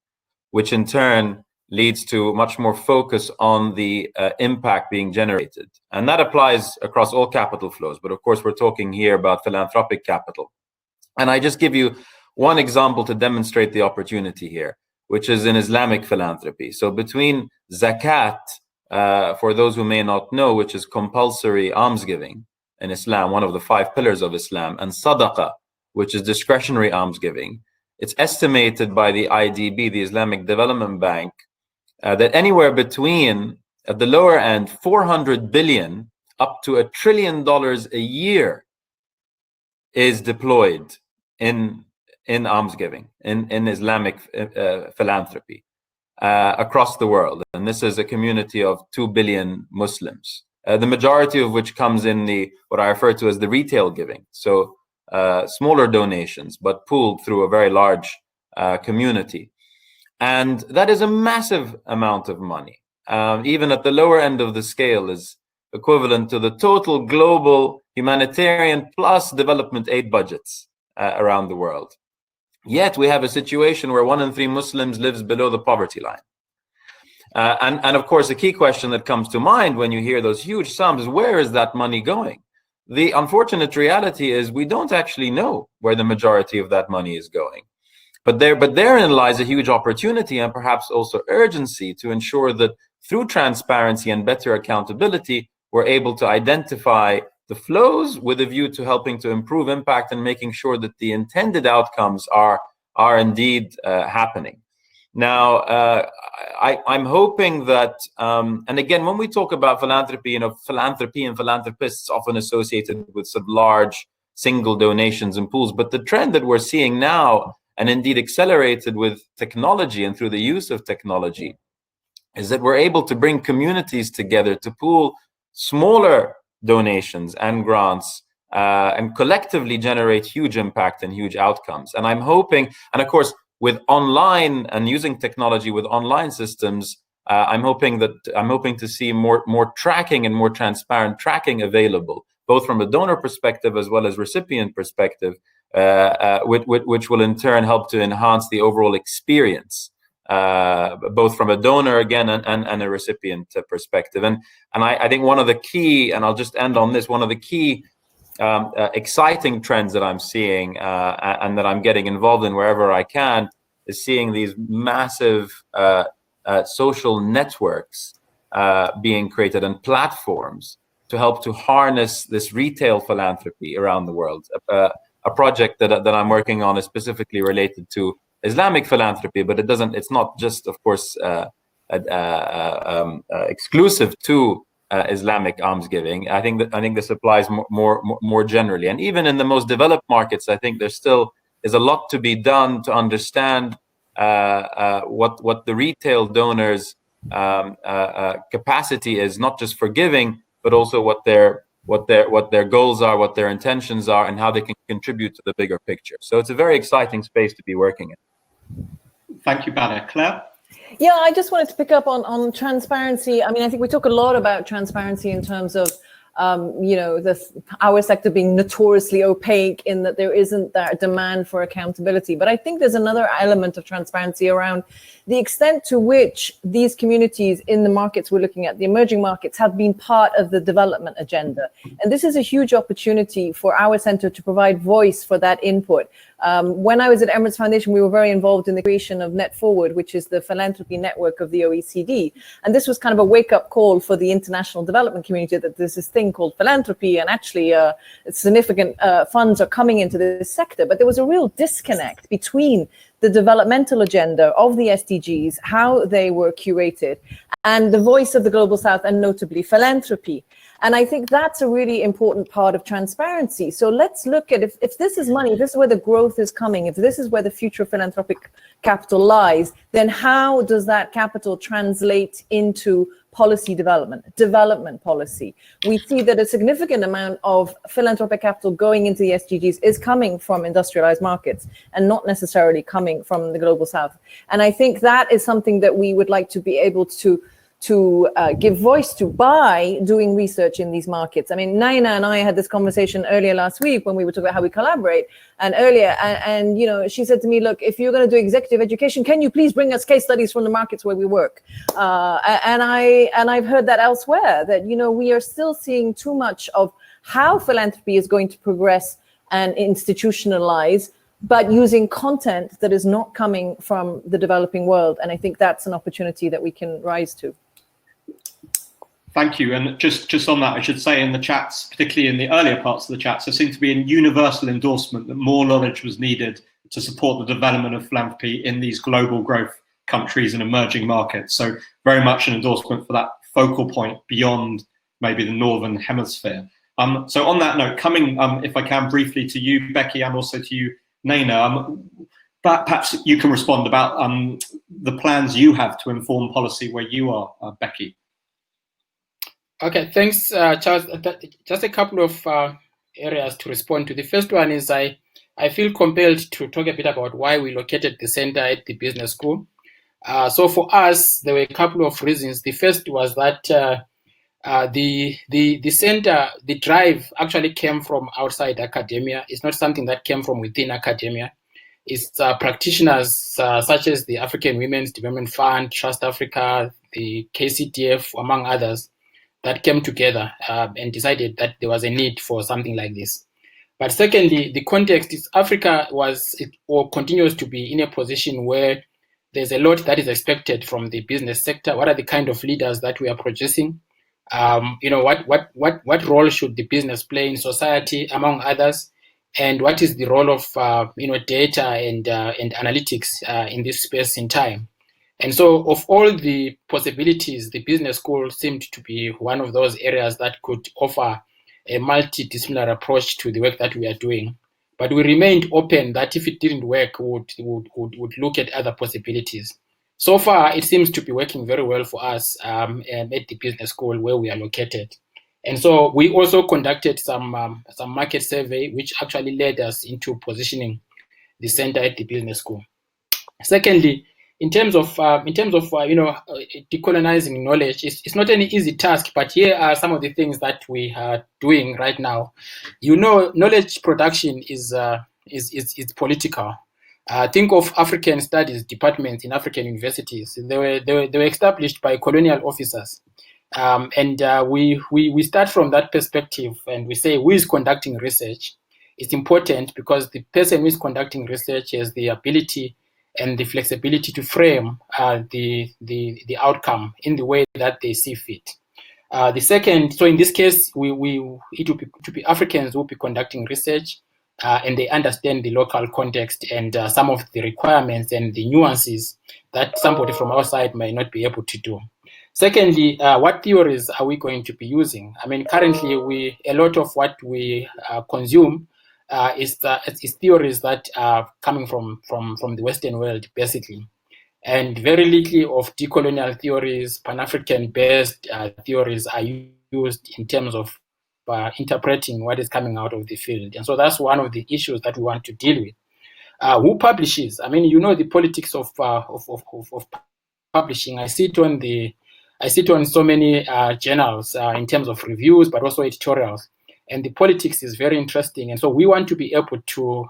which in turn leads to much more focus on the impact being generated. And that applies across all capital flows. But of course, we're talking here about philanthropic capital. And I just give you one example to demonstrate the opportunity here, which is in Islamic philanthropy. So between zakat, for those who may not know, which is compulsory almsgiving in Islam, one of the 5 pillars of Islam, and sadaqah, which is discretionary almsgiving, it's estimated by the IDB, the Islamic Development Bank, that anywhere between, at the lower end, 400 billion up to $1 trillion a year is deployed in almsgiving, in Islamic philanthropy across the world. And this is a community of 2 billion Muslims, the majority of which comes in what I refer to as the retail giving. So smaller donations, but pooled through a very large community. And that is a massive amount of money. Even at the lower end of the scale is equivalent to the total global humanitarian plus development aid budgets around the world. Yet we have a situation where 1 in 3 Muslims lives below the poverty line. And of course, the key question that comes to mind when you hear those huge sums is, where is that money going? The unfortunate reality is we don't actually know where the majority of that money is going. But therein lies a huge opportunity and perhaps also urgency to ensure that through transparency and better accountability, we're able to identify the flows with a view to helping to improve impact and making sure that the intended outcomes are indeed happening. Now, I'm hoping that, and again, when we talk about philanthropy, philanthropy and philanthropists often associated with some large single donations and pools, but the trend that we're seeing now, and indeed accelerated with technology and through the use of technology, is that we're able to bring communities together to pool smaller donations and grants and collectively generate huge impact and huge outcomes. And I'm hoping, and of course, with online and using technology with online systems, I'm hoping to see more tracking and more transparent tracking available, both from a donor perspective as well as recipient perspective, which will in turn help to enhance the overall experience, both from a donor again and a recipient perspective. And I think one of the key, and I'll just end on this, one of the key exciting trends that I'm seeing and that I'm getting involved in wherever I can is seeing these massive social networks being created and platforms to help to harness this retail philanthropy around the world. A project that I'm working on is specifically related to Islamic philanthropy, but it's not just, of course, exclusive to Islamic almsgiving. I think this applies more generally, and even in the most developed markets, I think there still is a lot to be done to understand what the retail donors' capacity is, not just for giving, but also what their goals are, what their intentions are, and how they can contribute to the bigger picture. So it's a very exciting space to be working in. Thank you, Badr. Clare? Yeah, I just wanted to pick up on transparency. I mean, I think we talk a lot about transparency in terms of, our sector being notoriously opaque in that there isn't that demand for accountability. But I think there's another element of transparency around the extent to which these communities in the markets we're looking at, the emerging markets, have been part of the development agenda. And this is a huge opportunity for our center to provide voice for that input. When I was at Emirates Foundation, we were very involved in the creation of Net Forward, which is the philanthropy network of the OECD. And this was kind of a wake-up call for the international development community that there's this thing called philanthropy, and actually significant funds are coming into this sector. But there was a real disconnect between the developmental agenda of the SDGs, how they were curated, and the voice of the Global South, and notably philanthropy. And I think that's a really important part of transparency. So let's look at if this is money, if this is where the growth is coming, if this is where the future of philanthropic capital lies, then how does that capital translate into policy development policy? We see that a significant amount of philanthropic capital going into the SDGs is coming from industrialized markets and not necessarily coming from the Global South. And I think that is something that we would like to be able to give voice to by doing research in these markets. I mean, Naina and I had this conversation earlier last week when we were talking about how we collaborate. And she said to me, look, if you're going to do executive education, can you please bring us case studies from the markets where we work? And I've heard that elsewhere, that, we are still seeing too much of how philanthropy is going to progress and institutionalize, but using content that is not coming from the developing world. And I think that's an opportunity that we can rise to. Thank you. And just on that, I should say in the chats, particularly in the earlier parts of the chats, there seemed to be a universal endorsement that more knowledge was needed to support the development of philanthropy in these global growth countries and emerging markets. So very much an endorsement for that focal point beyond maybe the Northern Hemisphere. So on that note, coming, if I can, briefly to you, Becky, and also to you, Naina, perhaps you can respond about the plans you have to inform policy where you are, Becky. Okay, thanks, Charles. Just a couple of areas to respond to. The first one is I feel compelled to talk a bit about why we located the center at the business school. So for us, there were a couple of reasons. The first was that the center, the drive actually came from outside academia. It's not something that came from within academia. It's practitioners such as the African Women's Development Fund, Trust Africa, the KCTF, among others, that came together and decided that there was a need for something like this. But secondly, the context is Africa or continues to be in a position where there's a lot that is expected from the business sector. What are the kind of leaders that we are producing? What role should the business play in society, among others? And what is the role of data and analytics in this space in time? And so of all the possibilities, the business school seemed to be one of those areas that could offer a multidisciplinary approach to the work that we are doing. But we remained open that if it didn't work, we would look at other possibilities. So far, it seems to be working very well for us at the business school where we are located. And so we also conducted some market survey, which actually led us into positioning the center at the business school. Secondly, in terms of decolonizing knowledge, it's not an easy task, but here are some of the things that we are doing right now. Knowledge production is political. Think of African studies departments in African universities. They were established by colonial officers, and we start from that perspective, and we say, who is conducting research? It's important because the person who is conducting research has the ability and the flexibility to frame the outcome in the way that they see fit. The second, so in this case, it will be Africans who will be conducting research, and they understand the local context and some of the requirements and the nuances that somebody from outside might not be able to do. Secondly, what theories are we going to be using? I mean, currently, a lot of what we consume is theories that are coming from the Western world, basically. And very little of decolonial theories, Pan-African-based theories are used in terms of interpreting what is coming out of the field. And so that's one of the issues that we want to deal with. Who publishes? I mean, the politics of publishing. I sit on so many journals in terms of reviews, but also editorials. And the politics is very interesting. And so we want to be able to,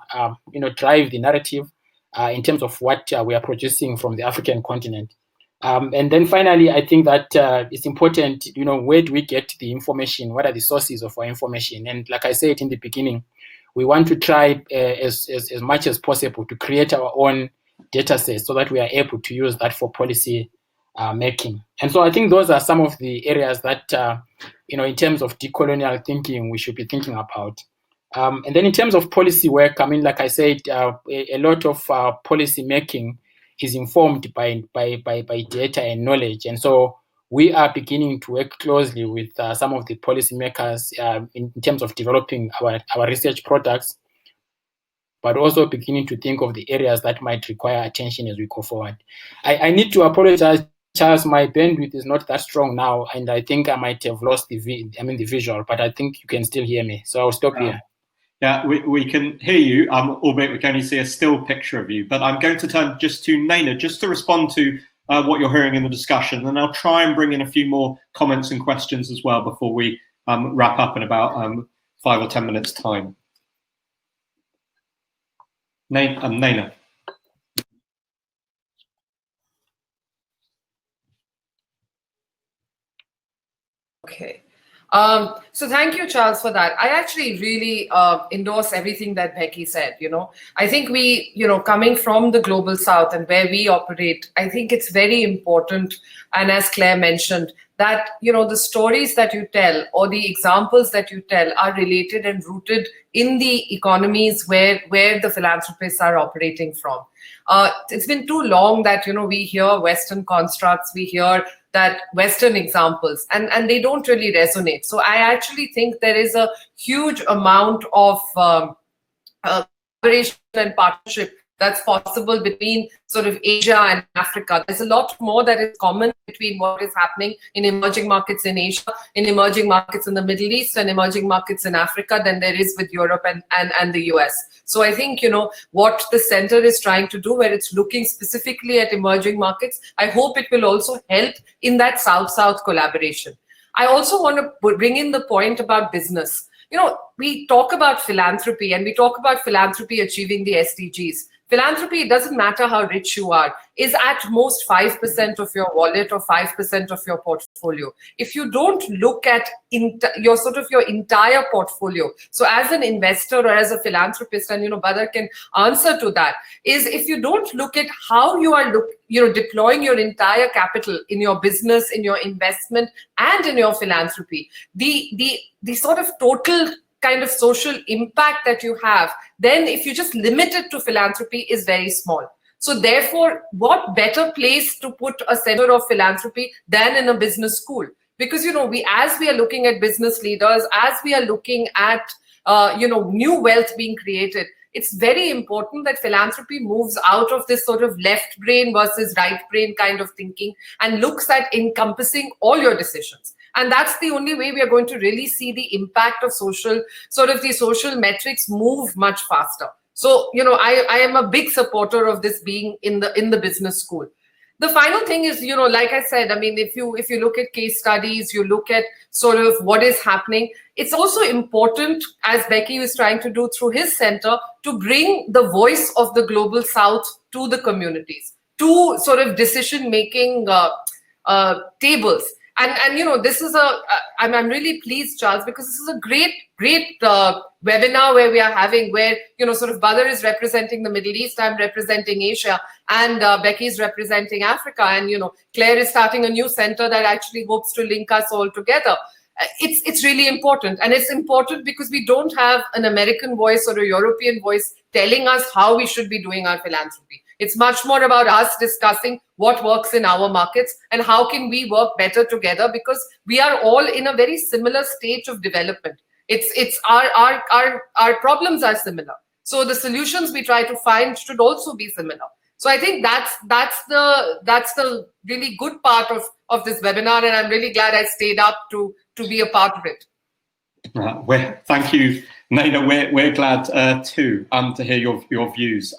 drive the narrative in terms of what we are producing from the African continent. And then finally, I think that it's important, where do we get the information? What are the sources of our information? And like I said in the beginning, we want to try as much as possible to create our own data sets so that we are able to use that for policy making. And so I think those are some of the areas that, in terms of decolonial thinking, we should be thinking about. And then in terms of policy work, I mean, like I said, a lot of policy making is informed by data and knowledge. And so we are beginning to work closely with some of the policymakers in terms of developing our research products, but also beginning to think of the areas that might require attention as we go forward. I need to apologize, Charles, my bandwidth is not that strong now, and I think I might have lost the visual, but I think you can still hear me. So I'll stop here. Yeah, we can hear you, albeit we can only see a still picture of you. But I'm going to turn just to Naina, just to respond to what you're hearing in the discussion. And I'll try and bring in a few more comments and questions as well before we wrap up in about 5 or 10 minutes' time. Naina. Okay. So thank you, Charles, for that. I actually really endorse everything that Becky said. I think we, coming from the global south and where we operate, I think it's very important. And as Claire mentioned, that, the stories that you tell or the examples that you tell are related and rooted in the economies where the philanthropists are operating from. It's been too long that, we hear Western constructs, we hear that Western examples, and they don't really resonate. So I actually think there is a huge amount of collaboration and partnership that's possible between sort of Asia and Africa. There's a lot more that is common between what is happening in emerging markets in Asia, in emerging markets in the Middle East, and emerging markets in Africa than there is with Europe and the US. So I think, what the center is trying to do, where it's looking specifically at emerging markets, I hope it will also help in that South-South collaboration. I also want to bring in the point about business. We talk about philanthropy and we talk about philanthropy achieving the SDGs. Philanthropy, it doesn't matter how rich you are, is at most 5% of your wallet or 5% of your portfolio. If you don't look at your entire portfolio, so as an investor or as a philanthropist, and Badr can answer to that, is if you don't look at how you are deploying your entire capital in your business, in your investment, and in your philanthropy, the sort of total kind of social impact that you have, then if you just limit it to philanthropy, is very small. So therefore, what better place to put a center of philanthropy than in a business school? Because, as we are looking at business leaders, as we are looking at, new wealth being created, it's very important that philanthropy moves out of this sort of left brain versus right brain kind of thinking and looks at encompassing all your decisions. And that's the only way we are going to really see the impact of the social metrics move much faster. So, I am a big supporter of this being in the business school. The final thing is, like I said, I mean, if you look at case studies, you look at sort of what is happening, it's also important, as Becky was trying to do through his center, to bring the voice of the Global South to the communities, to sort of decision-making tables. And this is I'm really pleased, Charles, because this is a great webinar where we are having, where, sort of Badr is representing the Middle East, I'm representing Asia, and Becky is representing Africa. And, Clare is starting a new center that actually hopes to link us all together. It's really important. And it's important because we don't have an American voice or a European voice telling us how we should be doing our philanthropy. It's much more about us discussing what works in our markets and how can we work better together, because we are all in a very similar stage of development. It's our problems are similar. So the solutions we try to find should also be similar. So I think that's the really good part of this webinar, and I'm really glad I stayed up to be a part of it. Thank you, Naina. We're glad too to hear your views.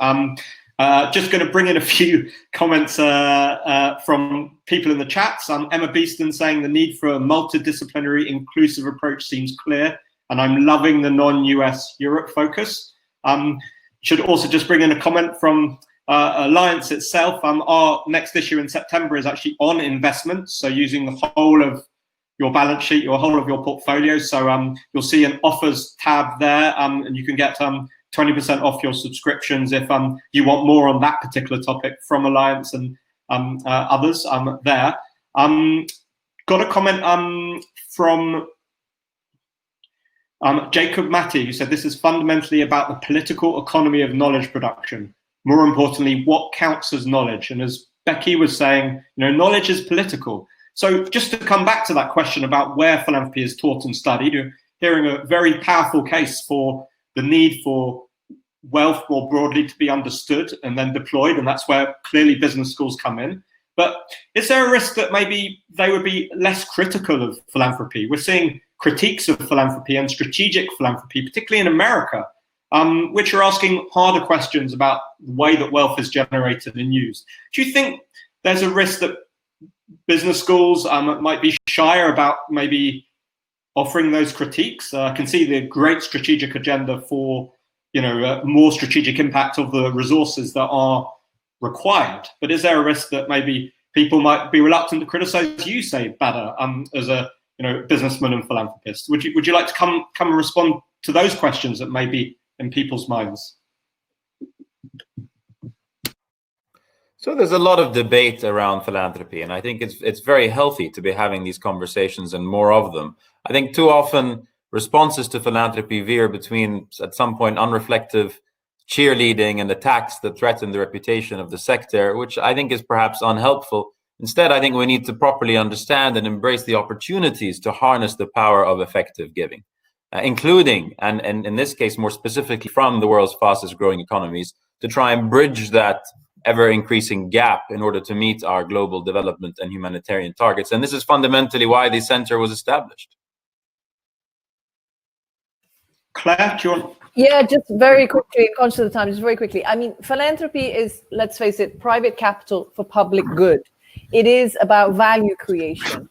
Just going to bring in a few comments from people in the chats. Emma Beeston saying the need for a multidisciplinary inclusive approach seems clear, and I'm loving the non-US Europe focus. Should also just bring in a comment from Alliance itself. Our next issue in September is actually on investments, so using the whole of your balance sheet, your whole of your portfolio. So you'll see an offers tab there, and you can get 20% off your subscriptions if you want more on that particular topic from Alliance and others there. Got a comment from Jacob Matty, who said this is fundamentally about the political economy of knowledge production. More importantly, what counts as knowledge? And as Becky was saying, knowledge is political. So just to come back to that question about where philanthropy is taught and studied, you're hearing a very powerful case for the need for wealth more broadly to be understood and then deployed, and that's where clearly business schools come in. But is there a risk that maybe they would be less critical of philanthropy? We're seeing critiques of philanthropy and strategic philanthropy, particularly in America, which are asking harder questions about the way that wealth is generated and used. Do you think there's a risk that business schools might be shyer about maybe offering those critiques? I can see the great strategic agenda for more strategic impact of the resources that are required. But is there a risk that maybe people might be reluctant to criticize you, say, Badr, as a businessman and philanthropist? Would you like to come and respond to those questions that may be in people's minds? So there's a lot of debate around philanthropy, and I think it's very healthy to be having these conversations and more of them. I think too often responses to philanthropy veer between, at some point, unreflective cheerleading and attacks that threaten the reputation of the sector, which I think is perhaps unhelpful. Instead, I think we need to properly understand and embrace the opportunities to harness the power of effective giving, including, and in this case, more specifically from the world's fastest growing economies, to try and bridge that ever increasing gap in order to meet our global development and humanitarian targets. And this is fundamentally why the center was established. Claire, do you want? Yeah, just very quickly, conscious of the time, just very quickly. I mean, philanthropy is, let's face it, private capital for public good. It is about value creation,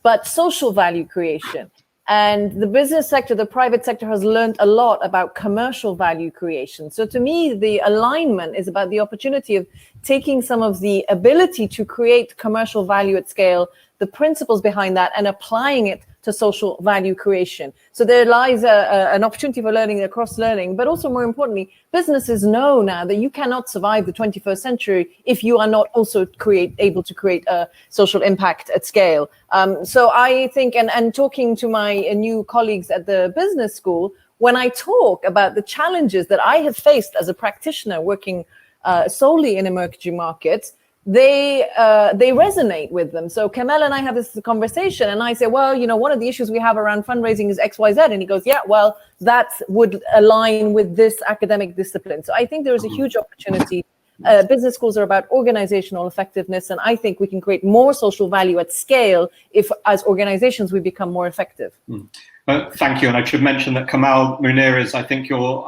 but social value creation. And the business sector, the private sector has learned a lot about commercial value creation. So to me, the alignment is about the opportunity of taking some of the ability to create commercial value at scale, the principles behind that, and applying it to social value creation. So there lies an opportunity for learning across learning, but also more importantly, businesses know now that you cannot survive the 21st century if you are not also able to create a social impact at scale. So I think, and talking to my new colleagues at the business school, when I talk about the challenges that I have faced as a practitioner working solely in emerging markets, they resonate with them. So Kamel and I have this conversation, and I say, well, one of the issues we have around fundraising is XYZ, and he goes, yeah, well, that would align with this academic discipline. So I think there is a huge opportunity Business schools are about organizational effectiveness, and I think we can create more social value at scale if, as organizations, we become more effective. Thank you, and I should mention that Kamal Munir is, I think, your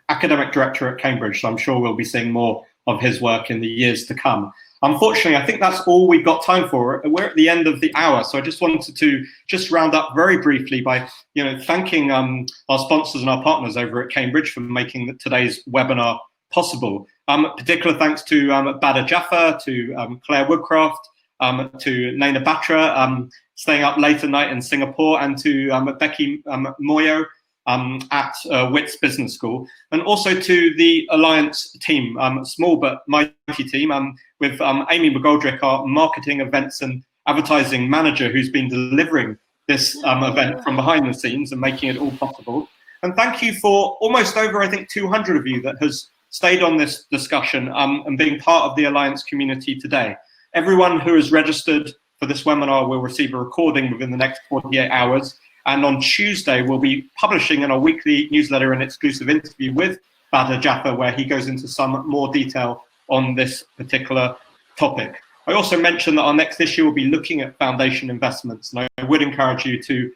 academic director at Cambridge, so I'm sure we'll be seeing more of his work in the years to come. Unfortunately, I think that's all we've got time for. We're at the end of the hour, so I just wanted to just round up very briefly by, thanking our sponsors and our partners over at Cambridge for making today's webinar possible. Particular thanks to Badr Jafar, to Clare Woodcraft, to Naina Batra, staying up late at night in Singapore, and to Becky Moyer at Wits Business School, and also to the Alliance team, small but mighty team, with Amy McGoldrick, our marketing, events and advertising manager, who's been delivering this event from behind the scenes and making it all possible. And thank you for almost over, I think, 200 of you that has stayed on this discussion and being part of the Alliance community today. Everyone who has registered for this webinar will receive a recording within the next 48 hours. And on Tuesday, we'll be publishing in our weekly newsletter an exclusive interview with Badr Jafar, where he goes into some more detail on this particular topic. I also mentioned that our next issue will be looking at foundation investments, and I would encourage you to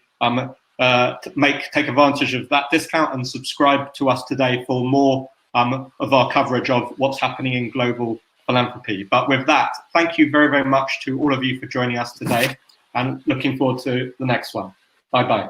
take advantage of that discount and subscribe to us today for more of our coverage of what's happening in global philanthropy. But with that, thank you very, very much to all of you for joining us today, and looking forward to the next one. Bye-bye.